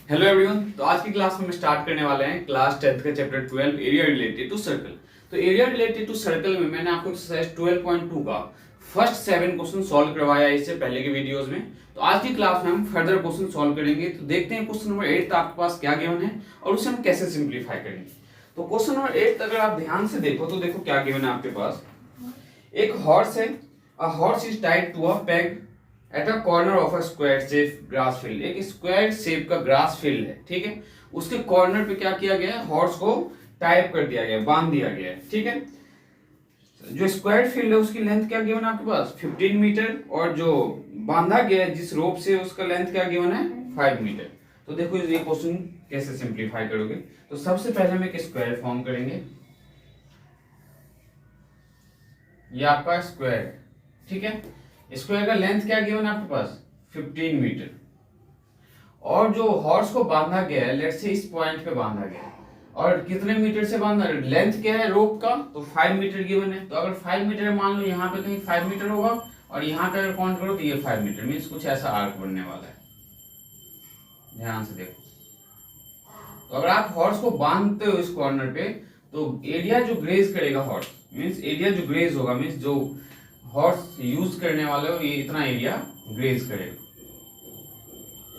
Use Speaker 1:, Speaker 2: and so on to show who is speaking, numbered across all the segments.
Speaker 1: Hello everyone. तो आज की क्लास में हम स्टार्ट करने वाले हैं क्लास 10th का chapter 12 area related to circle. तो एरिया रिलेटेड टू सर्कल में मैंने आपको एक्सरसाइज 12.2 का फर्स्ट 7 क्वेश्चन सॉल्व करवाया है इससे पहले के वीडियोस में। तो आज की क्लास में हम फर्दर क्वेश्चन सॉल्व करेंगे। तो देखते हैं क्वेश्चन नंबर 8 आपके पास क्या गिवन है और उसे हम कैसे सिंप्लीफाई करेंगे। तो क्वेश्चन नंबर 8 अगर आप ध्यान से देखो तो देखो क्या गिवन है आपके पास। एक हॉर्स है, a horse is tied to a peg at a corner of a square shape grass field. एक स्क्वायर शेप का ग्रास फील्ड है, ठीक है। उसके कॉर्नर पे क्या किया गया है, हॉर्स को टाइप कर दिया गया, बांध दिया गया है, ठीक है। जो स्क्वायर फील्ड है उसकी लेंथ क्या गिवन है आपके पास 15 मीटर और जो बांधा गया है जिस रोप से उसका लेंथ क्या गिवन है 5 मीटर। तो देखो ये क्वेश्चन कैसे सिंप्लीफाई करोगे। तो सबसे पहले हम एक स्क्वायर फॉर्म करेंगे। ये आपका स्क्वायर है, ठीक है। स्क्वायर का लेंथ क्या गिवन है आपके पास 15 मीटर और जो हॉर्स को बांधा गया है लेट्स से इस पॉइंट पे बांधा गया है और कितने मीटर से बांधा है, लेंथ क्या है रोप का तो 5 मीटर गिवन है। तो अगर 5 मीटर मान लो यहाँ पे कहीं 5 मीटर होगा और यहाँ पे अगर काउंट करो तो ये 5 मीटर मीन्स कुछ ऐसा आर्क बनने वाला है। ध्यान से देखो। तो अगर आप हॉर्स को बांधते हो इस कॉर्नर पे तो एरिया जो ग्रेज करेगा हॉर्स मीन्स एरिया जो ग्रेज होगा मीन्स जो हॉर्स यूज करने वाले हो ये इतना एरिया ग्रेज करेगा,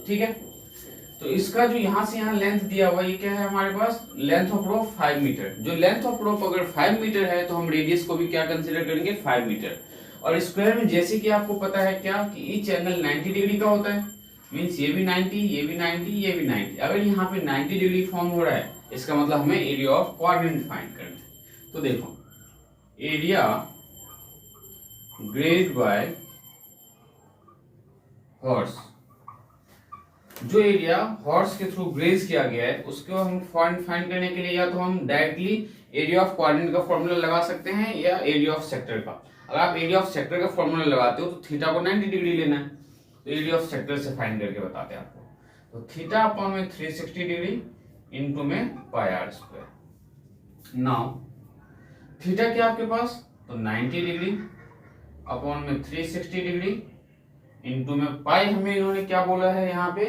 Speaker 1: ठीक है। तो इसका जो यहां से यहां लेंथ दिया हुआ ये क्या है हमारे पास लेंथ ऑफ रोप 5 मीटर। जो लेंथ ऑफ रोप अगर 5 मीटर है तो हम रेडियस को भी क्या कंसीडर करेंगे 5 मीटर। और स्क्वायर में जैसे कि आपको पता है क्या कि ईच एंगल 90 डिग्री का होता है मीन्स ये भी 90 ये भी 90 ये भी 90। अगर यहाँ पे 90 डिग्री फॉर्म हो रहा है इसका मतलब हमें एरिया ऑफ क्वाड्रेंट फाइंड करना है। तो देखो एरिया ग्रेड बाय हॉर्स, जो एरिया हॉर्स के थ्रू ग्रेज किया गया है उसको हम फाइंड करने के लिए या तो हम डायरेक्टली एरिया ऑफ क्वाड्रेंट का फॉर्मूला लगा सकते हैं या एरिया ऑफ सेक्टर का। अगर आप एरिया ऑफ सेक्टर का फॉर्मूला लगाते हो तो थीटा को 90 डिग्री लेना है। तो एरिया ऑफ सेक्टर से फाइंड करके बताते हैं आपको। तो थीटा अपॉन में 360 डिग्री इंटू में पाई आर स्क्वायर। नाउ थीटा क्या आपके पास तो 90 डिग्री अपॉन में 360 डिग्री इंटू में पाई हमें इन्होंने क्या बोला है यहाँ पे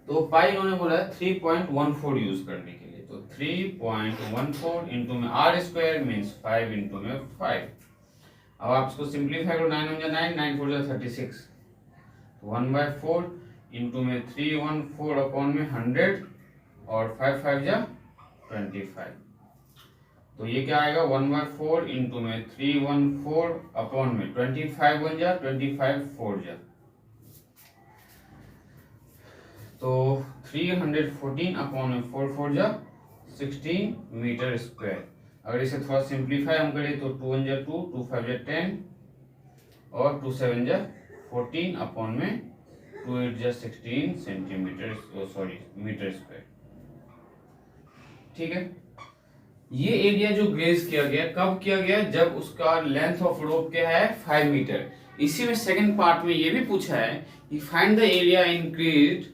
Speaker 1: तो पाई इन्होंने बोला है 3.14 यूज करने के लिए। तो 3.14 इंटू में आर स्क्वायर मीन्स 5 इंटू में 5। अब आप इसको सिंप्लीफाई करो 9 1 9 9 4 36 तो 1/4 इंटू में 314 अपॉन में 100 और 5 5 जा 25। तो ये क्या आएगा 1/4 इंटू में 314 अपॉन में 25 1 जा 25 4 जा तो 314 अपॉन में 4 4 जा 16 मीटर स्क्वायर। अगर इसे थोड़ा सिंप्लीफाई हम करें तो 2 1 जा 2 2 5 जा 10 और 2 7 जा 14 अपॉन में 2 8 जा 16 सेंटीमीटर सॉरी मीटर स्क्वायर, ठीक है। ये एरिया जो ग्रेज किया गया कब किया गया जब उसका लेंथ ऑफ रोप क्या है 5 मीटर। इसी में सेकंड पार्ट में ये भी पूछा है कि find the area increased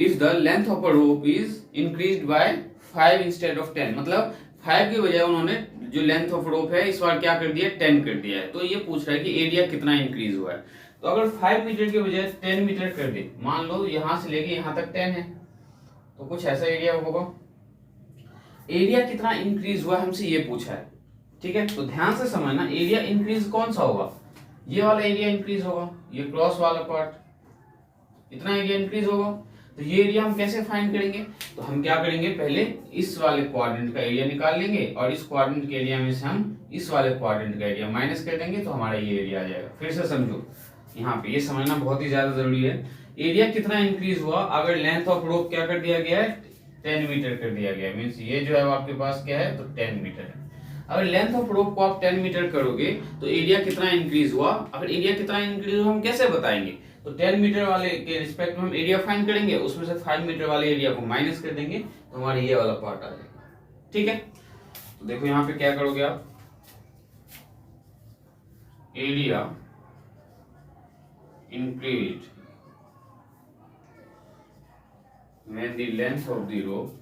Speaker 1: if the length of a rope is increased by 5 instead of 10। मतलब 5 की बजाय उन्होंने जो लेंथ ऑफ रोप है इस बार क्या कर दिया 10 कर दिया है। तो ये पूछ रहा है कि एरिया कितना इंक्रीज हुआ है। तो अगर 5 मीटर के बजाय 10 मीटर कर दे मान लो यहां से लेके यहां तक 10 है तो कुछ ऐसा एरिया होगा। एरिया कितना इंक्रीज हुआ हमसे ये पूछा है, ठीक है। तो ध्यान से समझना एरिया इंक्रीज कौन सा होगा, ये वाला एरिया इंक्रीज होगा, ये क्रॉस वाला पार्ट इतना एरिया इंक्रीज होगा। तो ये एरिया हम कैसे फाइंड करेंगे तो हम क्या करेंगे पहले इस वाले क्वाड्रेंट का एरिया निकाल लेंगे और इस क्वाड्रेंट के एरिया में से हम इस वाले क्वाड्रेंट का एरिया माइनस कर देंगे तो हमारा ये एरिया आ जाएगा। फिर से समझो यहाँ पे ये समझना बहुत ही ज्यादा जरूरी है। एरिया कितना इंक्रीज हुआ अगर लेंथ ऑफ रोप क्या कर दिया गया है 10 मीटर कर दिया गया मीन्स ये जो है वो आपके पास क्या है तो 10 मीटर है। अगर लेंथ ऑफ रोप को आप 10 मीटर करोगे तो एरिया कितना इंक्रीज हुआ। अगर एरिया कितना इंक्रीज हुआ हम कैसे बताएंगे तो 10 मीटर वाले के रिस्पेक्ट में हम एरिया फाइंड करेंगे उसमें से 5 मीटर वाले एरिया को माइनस कर देंगे तो हमारा ये वाला पार्ट आ जाएगा, ठीक है। तो देखो यहाँ पे क्या करोगे आप area increase when the length of the rope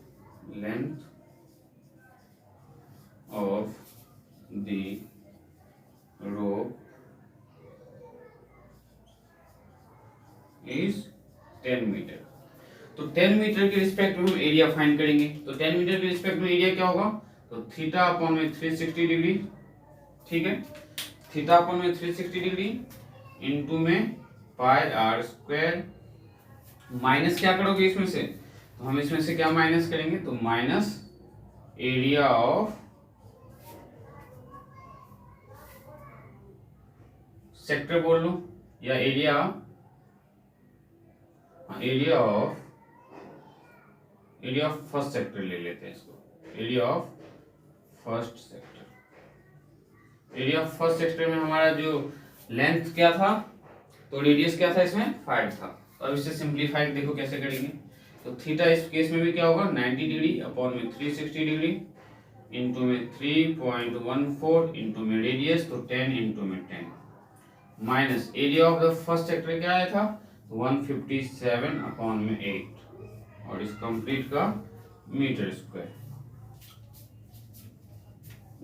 Speaker 1: is 10 metre. तो 10 मीटर के रिस्पेक्ट में हम एरिया फाइंड करेंगे। तो 10 मीटर के रिस्पेक्ट में एरिया क्या होगा, तो थीटा अपॉन में 360 डिग्री, ठीक है, थीटा अपॉन में 360 डिग्री इंटू में पाई आर स्क्वायर, माइनस क्या करोगे इसमें से, तो हम इसमें से क्या माइनस करेंगे, तो माइनस एरिया ऑफ सेक्टर बोल लो, या एरिया ऑफ फर्स्ट सेक्टर ले लेते हैं इसको, area of first sector. Area of first sector में हमारा जो लेंथ क्या था, तो रेडियस क्या था इसमें 5 था। तो अब इसे सिंप्लीफाइड देखो कैसे करेंगे, तो थीटा इस केस में भी क्या होगा 90 डिग्री अपॉन में 360 डिग्री इंटू में 3.14 इंटू में रेडियस, तो 10 इंटू में 10 minus area of the first sector क्या आया था 157 अपॉन में 8 और इस कंप्लीट का मीटर स्क्वायर।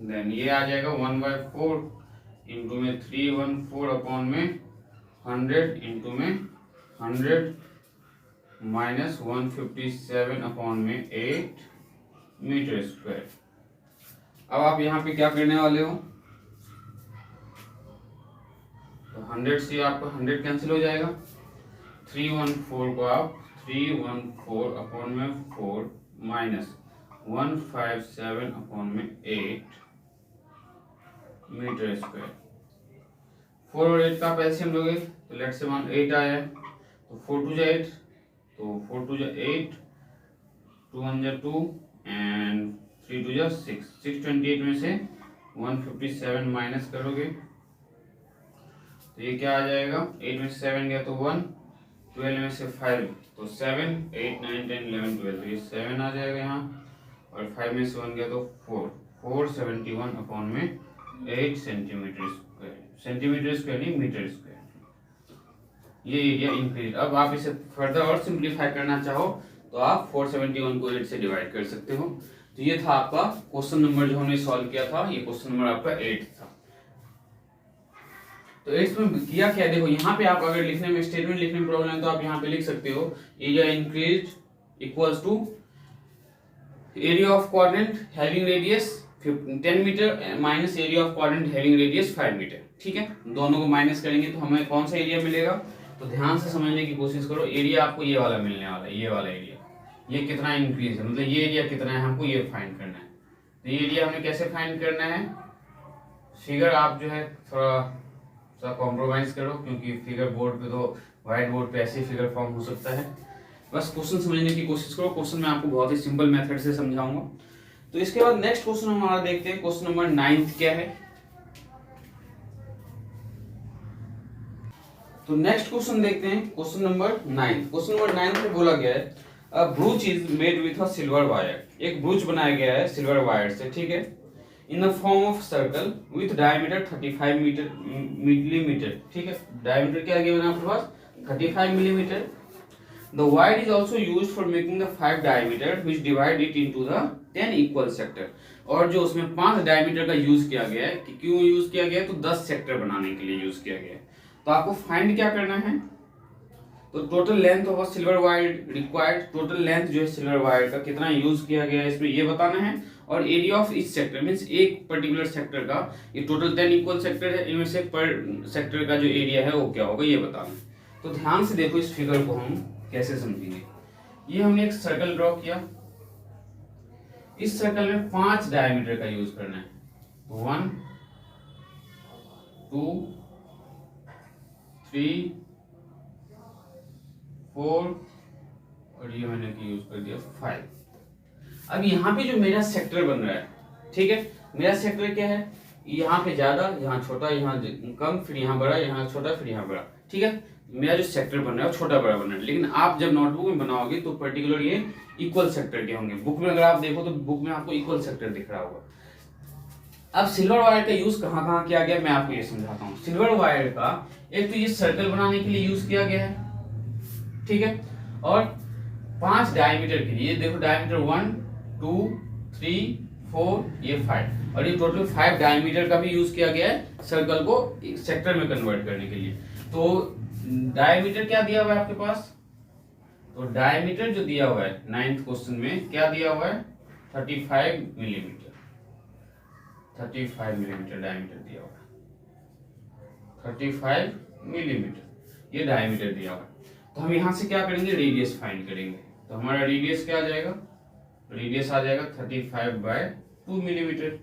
Speaker 1: देन ये आ जाएगा 1/4 इंटू में 314 अपॉन में 100 इंटू में 100 माइनस 157 अपॉन में 8 मीटर स्क्वायर। अब आप यहाँ पे क्या करने वाले हो, तो 100 से आपका 100 कैंसिल हो जाएगा, 314 को आप 314 अपॉन में 4 माइनस 157 अपॉन में 8 मीटर स्क्वायर। 4 और 8 का आप एलसीएम लोगे तो लेट्स से 8 आया है, तो 4 2 जा 8, तो 4 2 जा 8, 2 1 जा 2 एंड 3 2 जा 6, 628 में से 157 माइनस करोगे तो ये क्या आ जाएगा, 8 में से 7 गया तो 1, 12 में से 5 तो 7, 8 9 10 11 12, तो ये 7 आ जाएगा यहाँ, और 5 में से 1 गया तो 4, 471 अपॉन में 8 सेंटीमीटर स्क्वायर, सेंटीमीटर स्क्वायर नहीं मीटर स्क्वायर। ये एरिया इंक्रीज। अब आप इसे फर्दर और सिंप्लीफाई करना चाहो तो आप 471 को 8 से डिवाइड कर सकते हो। तो ये था आपका क्वेश्चन नंबर जो हमने सॉल्व किया था, ये क्वेश्चन नंबर आपका 8 था। तो इसमें किया क्या, देखो यहाँ पे आप अगर लिखने में स्टेटमेंट लिखने में प्रॉब्लम है तो आप यहाँ पे लिख सकते हो area increase equals to area of quadrant having radius 10 metre minus area of quadrant having radius 5 metre. ठीक है, दोनों को माइनस करेंगे तो हमें कौन सा एरिया मिलेगा, तो ध्यान से समझने की कोशिश करो। एरिया आपको ये वाला मिलने वाला है, ये वाला एरिया, ये कितना इंक्रीज है, मतलब ये एरिया कितना है हमको ये फाइंड करना है। तो ये एरिया हमें कैसे फाइंड करना है, फिगर आप जो है थोड़ा कॉम्प्रोमाइज करो, क्योंकि फिगर बोर्ड पे तो व्हाइट बोर्ड पे ऐसे फिगर फॉर्म हो सकता है। बस क्वेश्चन समझने की कोशिश करो, क्वेश्चन मैं आपको बहुत ही सिंपल मेथड से समझाऊंगा। तो इसके बाद नेक्स्ट क्वेश्चन हमारा देखते हैं, क्वेश्चन नंबर 9 क्या है। तो नेक्स्ट क्वेश्चन देखते हैं, क्वेश्चन नंबर 9। क्वेश्चन नंबर 9 में बोला गया है a brooch is made with a silver wire. एक ब्रूच बनाया गया है सिल्वर वायर से, ठीक है, in the form of circle with diameter 35 millimetre. ठीक है, डायमीटर क्या गिवन है आपके पास 35 millimetre. The wire is also used for making the 5 diameter which divide it into the 10 equal sector। और जो उसमें 5 डायमीटर का यूज किया गया है, कि क्यों यूज किया गया है, तो 10 सेक्टर बनाने के लिए यूज किया गया है। तो आपको फाइंड क्या करना है, तो total length of silver wire required, total length जो है सिल्वर वायर का कितना यूज किया गया है इसमें ये बताना है, और area of each sector means एक पर्टिकुलर सेक्टर का, ये टोटल 10 इक्वल सेक्टर है, इनमें से पर सेक्टर का जो एरिया है वो क्या होगा ये बताना है। तो ध्यान से देखो इस फिगर को हम कैसे समझेंगे। ये हमने एक सर्कल ड्रॉ किया, इस सर्कल में 5 डायमीटर का यूज करना है, 1 2 3 4 और ये मैंने यूज कर दिया 5। अब यहाँ पे जो मेरा सेक्टर बन रहा है, ठीक है, मेरा सेक्टर क्या है, यहाँ पे ज्यादा, यहाँ छोटा, यहाँ कम, फिर यहाँ बड़ा, यहाँ छोटा, फिर यहाँ बड़ा। ठीक है, मेरा जो सेक्टर बन रहा है वो छोटा बड़ा बन रहा है, लेकिन आप जब नोटबुक में बनाओगे तो पर्टिकुलर ये इक्वल सेक्टर के होंगे। बुक में अगर आप देखो तो बुक में आपको इक्वल सेक्टर दिख रहा होगा। अब सिल्वर वायर का यूज कहाँ कहाँ किया गया मैं आपको ये समझाता हूँ। सिल्वर वायर का एक तो ये सर्कल बनाने के लिए यूज किया गया है, ठीक है, और 5 डायमीटर के लिए, देखो डायमीटर 1 2 3 4 ये 5, और ये टोटल 5 डायमीटर का भी यूज किया गया है सर्कल को सेक्टर में कन्वर्ट करने के लिए। तो डायमीटर क्या दिया हुआ है आपके पास तो डायमीटर जो दिया हुआ है 9th क्वेश्चन में क्या दिया हुआ है 35 मिलीमीटर, 35 मिलीमीटर डायमीटर दिया हुआ है, 35 मिलीमीटर ये डायमीटर दिया हुआ है। तो हम यहाँ से क्या करेंगे, रेडियस फाइंड करेंगे। तो हमारा रेडियस क्या आ जाएगा, रेडियस आ जाएगा 35/2 मिलीमीटर।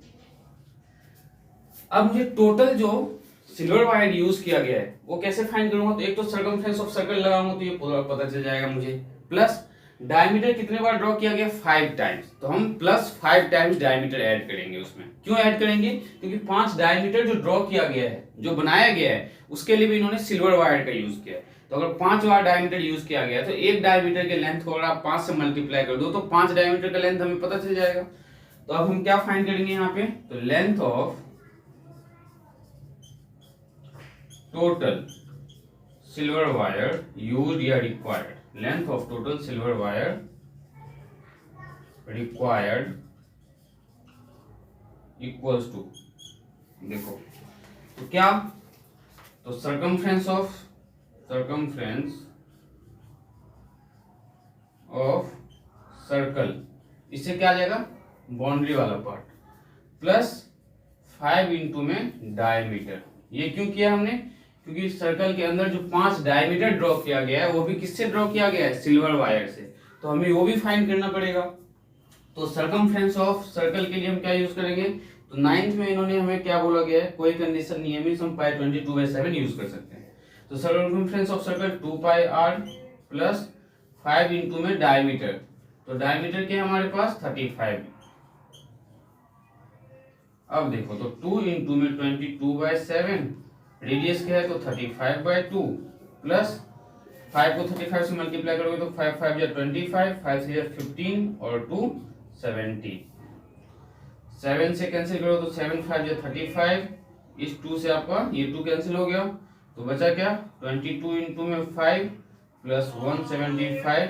Speaker 1: अब मुझे टोटल जो सिल्वर वायर यूज किया गया है वो कैसे फाइंड करूंगा, तो एक तो सर्कमफ्रेंस ऑफ सर्कल लगाऊंगा तो ये पूरा पता चल जाएगा मुझे, प्लस डायमीटर कितने बार ड्रॉ किया गया 5 टाइम्स, तो हम प्लस 5 टाइम्स डायमीटर ऐड करेंगे उसमें। क्यों ऐड करेंगे, क्योंकि 5 डायमीटर जो ड्रॉ किया गया है, जो बनाया गया है, उसके लिए भी इन्होंने सिल्वर वायर का यूज किया है। तो अगर 5 बार डायमीटर यूज किया गया है तो एक डायमीटर के लेंथ को अगर आप 5 से मल्टीप्लाई कर दो तो 5 डायमीटर का लेंथ हमें पता चल जाएगा। तो अब हम क्या फाइंड करेंगे यहाँ पे, तो length of total silver wire use या required, length of total silver wire required equals to, देखो तो क्या, तो सर्कमफ्रेंस ऑफ सर्कल, इससे क्या आ जाएगा बाउंड्री वाला पार्ट, प्लस 5 इंटू में डायमीटर। ये क्यों किया हमने, क्योंकि सर्कल के अंदर जो 5 डायमीटर ड्रॉ किया गया है वो भी किससे ड्रॉ किया गया है, सिल्वर वायर से, तो हमें वो भी फाइंड करना पड़ेगा। तो सर्कमफ्रेंस ऑफ सर्कल के लिए हम क्या यूज करेंगे, तो 9th में इन्होंने हमें क्या बोला गया है, कोई कंडीशन नहीं है, हम पाई 22/7 यूज कर सकते हैं। तो circumference of circle 2πr plus 5 into में डायमीटर, तो डायमीटर के हमारे पास 35। अब देखो तो 2 इंटू में 22/7, रेडियस क्या है तो 35/2 प्लस 5 को 35 से मल्टीप्लाई करोगे तो 5 5 या 25, 5 से 15 और 2 70, 7 से कैंसिल करो तो 7 5 या 35, इस 2 से आपका ये 2 कैंसिल हो गया, तो बचा क्या 22 इंटू में 5 प्लस 175,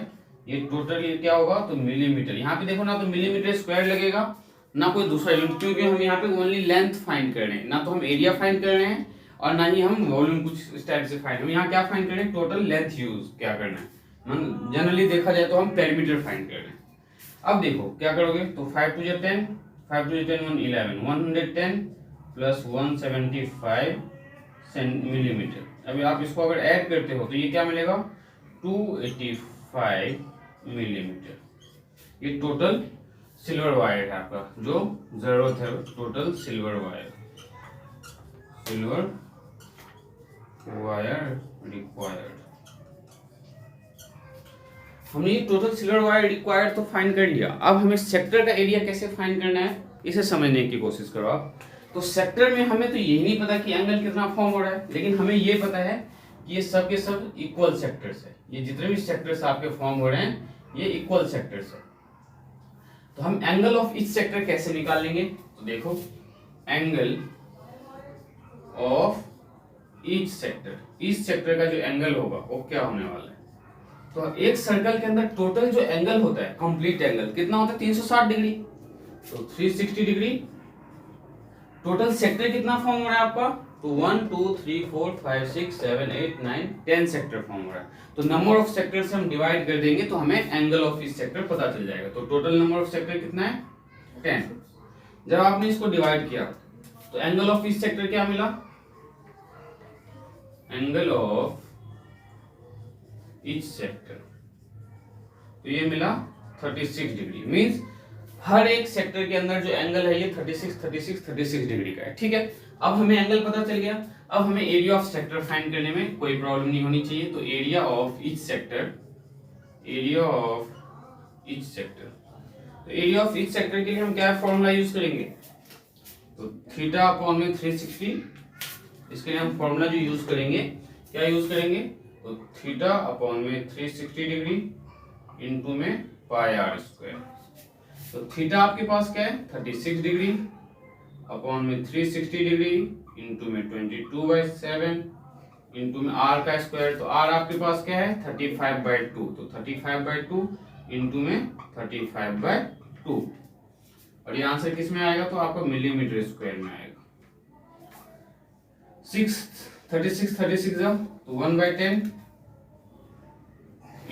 Speaker 1: ये टोटल ये क्या होगा तो मिलीमीटर। यहाँ पे देखो ना तो मिलीमीटर स्क्वायर लगेगा ना कोई दूसरा यूनिट, क्योंकि हम यहाँ पे ओनली लेंथ फाइंड कर रहे हैं, ना तो हम एरिया फाइंड कर रहे हैं और ना ही हम वॉल्यूम कुछ इस टाइप से फाइंड, हम यहाँ क्या फाइंड कर रहे हैं, टोटल लेंथ यूज क्या करना है, जनरली देखा जाए तो हम पेरीमीटर फाइंड कर रहे हैं। अब देखो क्या करोगे, तो 5 2 10, 5 2 10 1 11, 110 प्लस 175 मिलीमीटर। अभी आप इसको अगर ऐड करते हो तो ये क्या मिलेगा 285 मिलीमीटर। ये टोटल सिल्वर वायर है आपका जो जरूरत है, टोटल सिल्वर वायर रिक्वायर्ड। हमने ये टोटल सिल्वर वायर रिक्वायर्ड तो फाइंड कर लिया, अब हमें सेक्टर का एरिया कैसे फाइंड करना है इसे समझने की कोशिश करो आप। तो सेक्टर में हमें तो यही नहीं पता कि एंगल कितना फॉर्म हो रहा है, लेकिन हमें ये पता है कि ये सब के सब इक्वल सेक्टर्स है, ये जितने भी सेक्टर्स आपके फॉर्म हो रहे हैं ये इक्वल सेक्टर्स है। तो हम एंगल ऑफ ईच सेक्टर कैसे निकाल लेंगे, तो देखो एंगल ऑफ ईच सेक्टर का जो एंगल होगा वो क्या होने वाला है, तो एक सर्कल के अंदर टोटल जो एंगल होता है कंप्लीट एंगल कितना होता है 360 डिग्री, तो 360 डिग्री। टोटल सेक्टर कितना फॉर्म हो रहा है आपका, तो 1 2 3 4 5 6 7 8 9 10 सेक्टर फॉर्म हो रहा है। तो नंबर ऑफ सेक्टर से हम डिवाइड कर देंगे तो हमें एंगल ऑफ ईच सेक्टर पता चल जाएगा। तो टोटल नंबर ऑफ सेक्टर कितना है 10। जब आपने इसको डिवाइड किया तो एंगल ऑफ ईच सेक्टर क्या मिला, एंगल ऑफ ईच सेक्टर तो ये मिला 36 डिग्री। मींस हर एक सेक्टर के अंदर जो एंगल है ये 36 डिग्री का है। ठीक है, अब हमें एंगल पता चल गया, अब हमें एरिया ऑफ सेक्टर फाइंड करने में कोई प्रॉब्लम नहीं होनी चाहिए। तो एरिया ऑफ ईच सेक्टर, तो एरिया ऑफ ईच सेक्टर के लिए हम क्या फॉर्मूला यूज करेंगे, तो थीटा अपॉन में 360, इसके लिए हम फॉर्मूला जो यूज करेंगे क्या यूज करेंगे, तो थीटा अपॉन में 360 डिग्री इंटू में पाई आर स्क्वायर। तो थीटा आपके पास क्या है 36 डिग्री अपॉन में 360 डिग्री इंटू में 22/7 इंटू में आर का स्क्वायर, तो आर आपके पास क्या है 35/2, तो 35/2 इंटू में 35/2, और ये आंसर किस में आएगा, तो आपका मिलीमीटर स्क्वायर में आएगा। 36 तो 1/10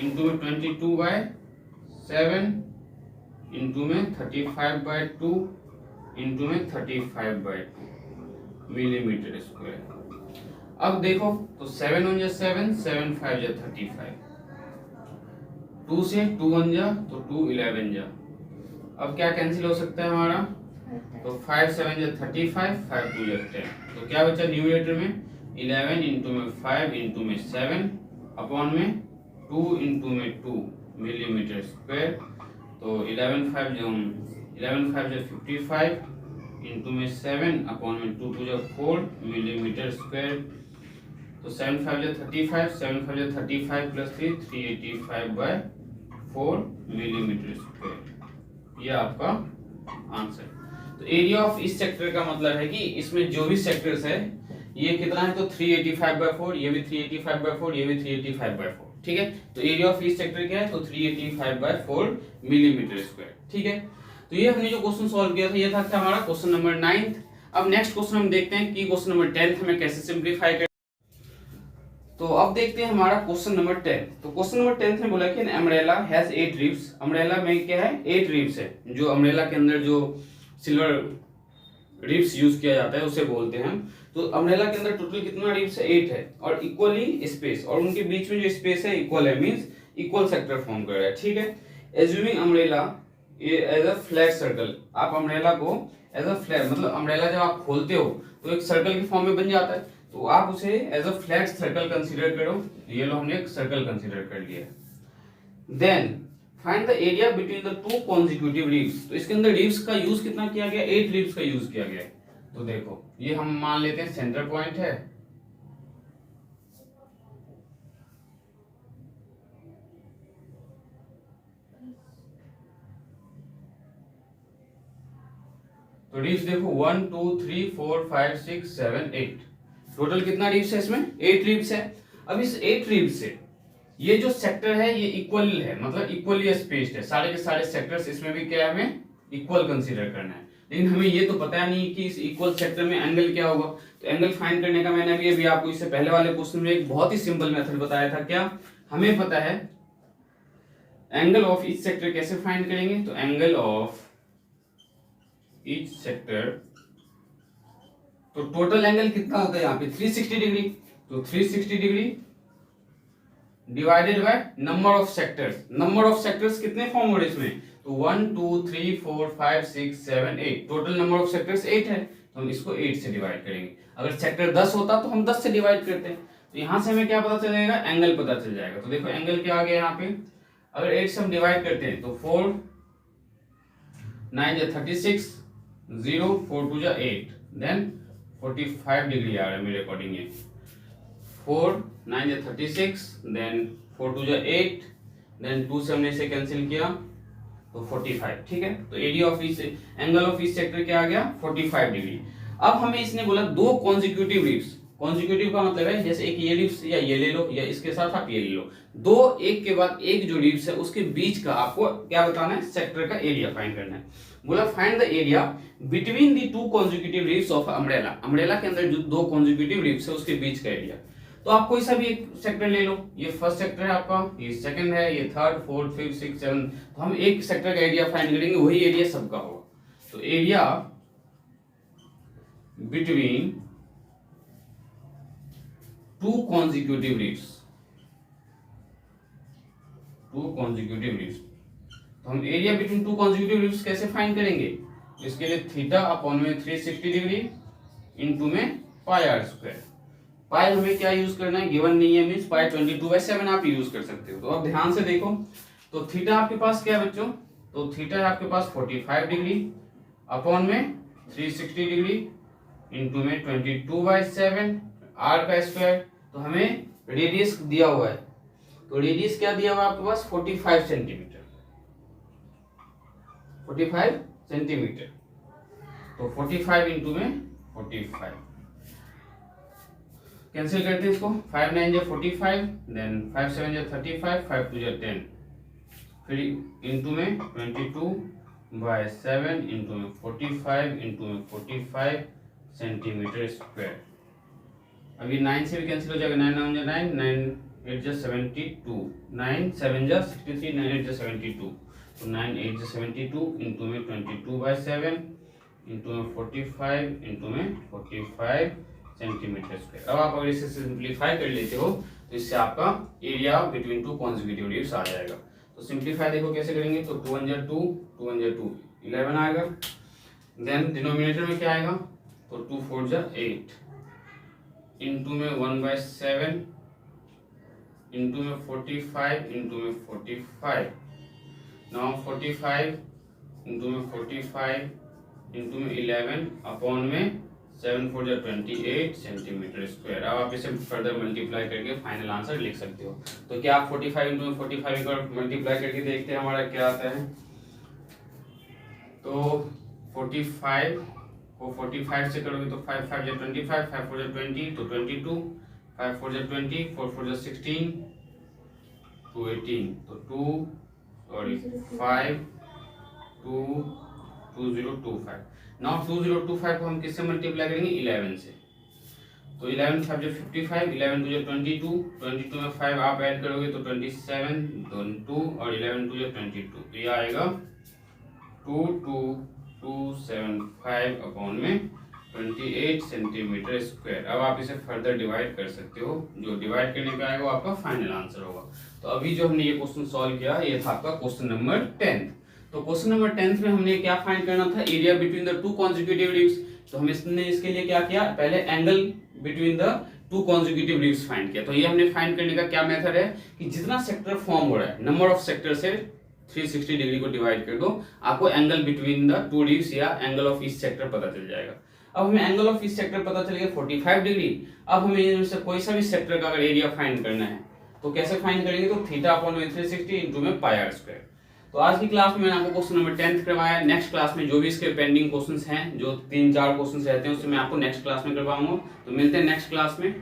Speaker 1: इंटू में 22/7 इंटू में 35/2 इंटू में 35/2 मिलीमीटर स्क्वायर। अब देखो तो 7 1 7, 7 5 35, 2 से 2 1 जा तो 2 11 जा। अब क्या कैंसिल हो सकता है हमारा, तो 5 7 जा 35, 5 2 जा 10, तो क्या बचा न्यूमरेटर में 11 इंटू में 5 इंटू में 7 अपॉन में 2 इंटू में 2 मिलीमीटर स्क्वायर। तो 11 5 जा 55 इंटू में 7 अपॉन में 2 2 जा 4 मिलीमीटर स्क्वायर। तो 7 5 जा 35, 7 5 जा 35 प्लस 3 385/4 मिलीमीटर स्क्वायर। ये आपका आंसर। तो एरिया ऑफ इस सेक्टर का मतलब है कि इसमें जो भी सेक्टर्स है ये कितना है, तो 385/4, ये भी 385/4, ये भी 385/4, ठीक है। तो एरिया ऑफ इस सेक्टर क्या है, तो 385/4 मिलीमीटर स्क्वायर, ठीक है। तो ये हमने जो क्वेश्चन सॉल्व किया था ये था हमारा क्वेश्चन नंबर 9। अब नेक्स्ट क्वेश्चन हम देखते हैं कि क्वेश्चन नंबर 10 हमें कैसे सिंप्लीफाई कर। तो अब देखते हैं हमारा क्वेश्चन नंबर 10। तो क्वेश्चन नंबर 10 में बोला कि an umbrella has 8 ribs. Umbrella में क्या है, 8 रिब्स है। जो अम्ब्रेला के अंदर जो सिल्वर रिब्स यूज किया जाता है उसे बोलते हैं हम। तो अम्ब्रेला के अंदर टोटल कितना रिब्स है, 8 है, और इक्वली स्पेस, और उनके बीच में जो स्पेस है इक्वल है, मींस इक्वल सेक्टर फॉर्म कर रहा है, ठीक है। Assuming umbrella as a flat circle, आप अम्ब्रेला को एज अ फ्लैट, मतलब अम्ब्रेला जब आप खोलते हो तो एक सर्कल के फॉर्म में बन जाता है, तो आप उसे as a flat circle consider करो। ये लो हमने एक सर्कल कंसीडर कर लिया। Then find the area between the two consecutive ribs. तो इसके अंदर रीव्स का यूज कितना किया गया, 8 रीव्स का यूज किया गया है। तो देखो ये हम मान लेते हैं सेंटर पॉइंट है, तो रीव्स देखो 1 2 3 4 5 6 7 8, टोटल कितना रीव्स है इसमें, 8 रीव्स है। अब इस 8 रीव्स से ये जो सेक्टर है ये इक्वल है, मतलब इक्वली स्पेस्ड है, सारे के सारे सेक्टर्स इसमें भी क्या है, हमें इक्वल कंसीडर करना है। लेकिन हमें ये तो पता नहीं कि इस इक्वल सेक्टर में एंगल क्या होगा। तो एंगल फाइंड करने का मैंने अभी आपको इससे पहले वाले क्वेश्चन में एक बहुत ही सिंपल मेथड बताया था। क्या हमें पता है एंगल ऑफ ईच सेक्टर कैसे फाइंड करेंगे, तो एंगल ऑफ ईच सेक्टर, तो टोटल एंगल कितना होता है यहाँ पे 360 डिग्री। तो 360 degree divided by number of sectors. Number of sectors कितने फॉर्म हो रहे इसमें, तो 1 2 3 4 5 6 7 8, टोटल नंबर ऑफ सेक्टर्स 8 है, तो हम इसको 8 से डिवाइड करेंगे। अगर सेक्टर 10 होता तो हम 10 से डिवाइड करते हैं। तो यहां से हमें क्या पता चलेगा, एंगल पता चल जाएगा। तो देखो एंगल क्या आ गया यहाँ पे, अगर 8 से हम डिवाइड करते हैं तो 4 9 जा 36, 0 4 2 जा 8, देन 45 डिग्री आ रहा है मेरे अकॉर्डिंग। ये 4 9 जा 36, देन 4 2 जा 8, देन 2 से हमने इसे कैंसिल किया तो 45, ठीक है। तो एरिया ऑफ इस एंगल ऑफ इस सेक्टर क्या आ गया, 45 डिग्री। अब हमें इसने बोला दो कॉन्जिक्यूटिव रिब्स। कॉन्जिक्यूटिव का मतलब है जैसे एक ये रिब्स या ये ले लो, या इसके साथ आप ये ले लो, दो एक के बाद एक जो रिब्स है उसके बीच का आपको क्या बताना है, सेक्टर का एरिया फाइंड करना है। बोला find the area between the two consecutive ribs of umbrella. Umbrella के अंदर जो दो कॉन्जिक्यूटिव रिब्स है उसके बीच का एरिया। तो आप कोई सा भी एक सेक्टर ले लो, ये फर्स्ट सेक्टर है आपका, ये सेकंड है, ये third fourth fifth six seven, तो हम एक सेक्टर का एरिया फाइंड करेंगे, वही एरिया सबका होगा। तो area between two consecutive ribs, two consecutive ribs, तो हम area between two consecutive ribs कैसे फाइंड करेंगे, इसके लिए थीटा अपॉन में 360 डिग्री इंटू में पाई आर स्क्वायर। पाई हमें क्या यूज करना है, गिवन नहीं है, मींस पाई 22/7 आप यूज कर सकते हो। तो अब ध्यान से देखो, तो थीटा आपके पास क्या है बच्चों, तो थीटा है आपके पास 45 डिग्री अपॉन में 360 डिग्री इंटू में 22/7 आर का स्क्वायर। तो हमें रेडियस दिया हुआ है, तो रेडियस क्या दिया हुआ है आपके पास 45 सेंटीमीटर, 45 सेंटीमीटर। तो 45 इंटू में 45 कैंसिल करते हैं इसको, 5 9 जा 45, देन 5 7 जा 35, 5 2 जा 10, फिर इंटू में 22/7 इंटू में 45 इंटू में 45 सेंटीमीटर स्क्वायर। अभी 9 से भी कैंसिल हो जाएगा, 9 9 जा 9, 9 8 जा 72, 9 7 जा 63, 9 8 जा 72, तो 9 8 जा 72 इंटू में 22/7 इंटू में 45 इंटू में 45 सेंटीमीटर स्क्वायर। अब आप अगर इसे सिंप्लीफाई कर लेते हो तो इससे आपका area between two consecutive leaves आ जाएगा। तो सिंप्लीफाई देखो कैसे करेंगे, तो 2 1 जा 2, 2 1 जा 2 11 आएगा। देन डिनोमिनेटर में क्या आएगा, तो 2 4 जा 8 इंटू में 1/7 इंटू में 45 इंटू में 45, नाउ 45 इंटू में 45 इंटू में 11 अपॉन में 7 4 जा 28 सेंटीमीटर स्क्वायर। अब आप इसे फर्दर मल्टीप्लाई करके फाइनल आंसर लिख सकते हो। तो क्या आप 45 इंटू में 45 का मल्टीप्लाई करके देखते हैं हमारा क्या आता है। तो 45 को 45 से करोगे तो 5 5 जा 25, 5 4 जा 20 तो 22, 5 4 जा 20, 4 4 जा 16 to 18, तो 5 2 2025। नाउ 2025 को हम किससे मल्टीप्लाई करेंगे, 11 से। तो 11 5 जो 55, 11 2 जो 22, 22 में 5 आप ऐड करोगे तो 27, 2 और 11 2 जो 22, तो ये आएगा 22275 अपॉन में 28 सेंटीमीटर स्क्वायर। अब आप इसे फर्दर डिवाइड कर सकते हो, जो डिवाइड करने पे आएगा वो आपका फाइनल आंसर होगा। तो अभी जो हमने ये क्वेश्चन सॉल्व किया ये था आपका क्वेश्चन नंबर 10। तो क्वेश्चन नंबर 10 में हमने क्या फाइंड करना था, area between the two consecutive leaves. तो हमने इसके लिए क्या किया, पहले angle between the two consecutive leaves find किया। तो ये हमने फाइंड करने का क्या मेथड है कि जितना सेक्टर फॉर्म हो रहा है नंबर ऑफ सेक्टर से 360 डिग्री को डिवाइड कर दो, आपको angle between the to leaves या एंगल ऑफ ईच सेक्टर पता चल जाएगा। अब हमें एंगल ऑफ ईच सेक्टर पता चल गया 45 डिग्री। अब हमें इनमें से कोई सा भी सेक्टर का अगर एरिया फाइंड करना है तो कैसे फाइंड करेंगे, तो थीटा अपॉन में 360 इंटू में पाई आर स्क्वायर। तो आज की क्लास में मैंने आपको क्वेश्चन नंबर 10 करवाया। नेक्स्ट क्लास में जो भी इसके पेंडिंग क्वेश्चंस हैं, जो 3-4 क्वेश्चंस रहते हैं उससे मैं आपको नेक्स्ट क्लास में करवाऊंगा। तो मिलते हैं नेक्स्ट क्लास में।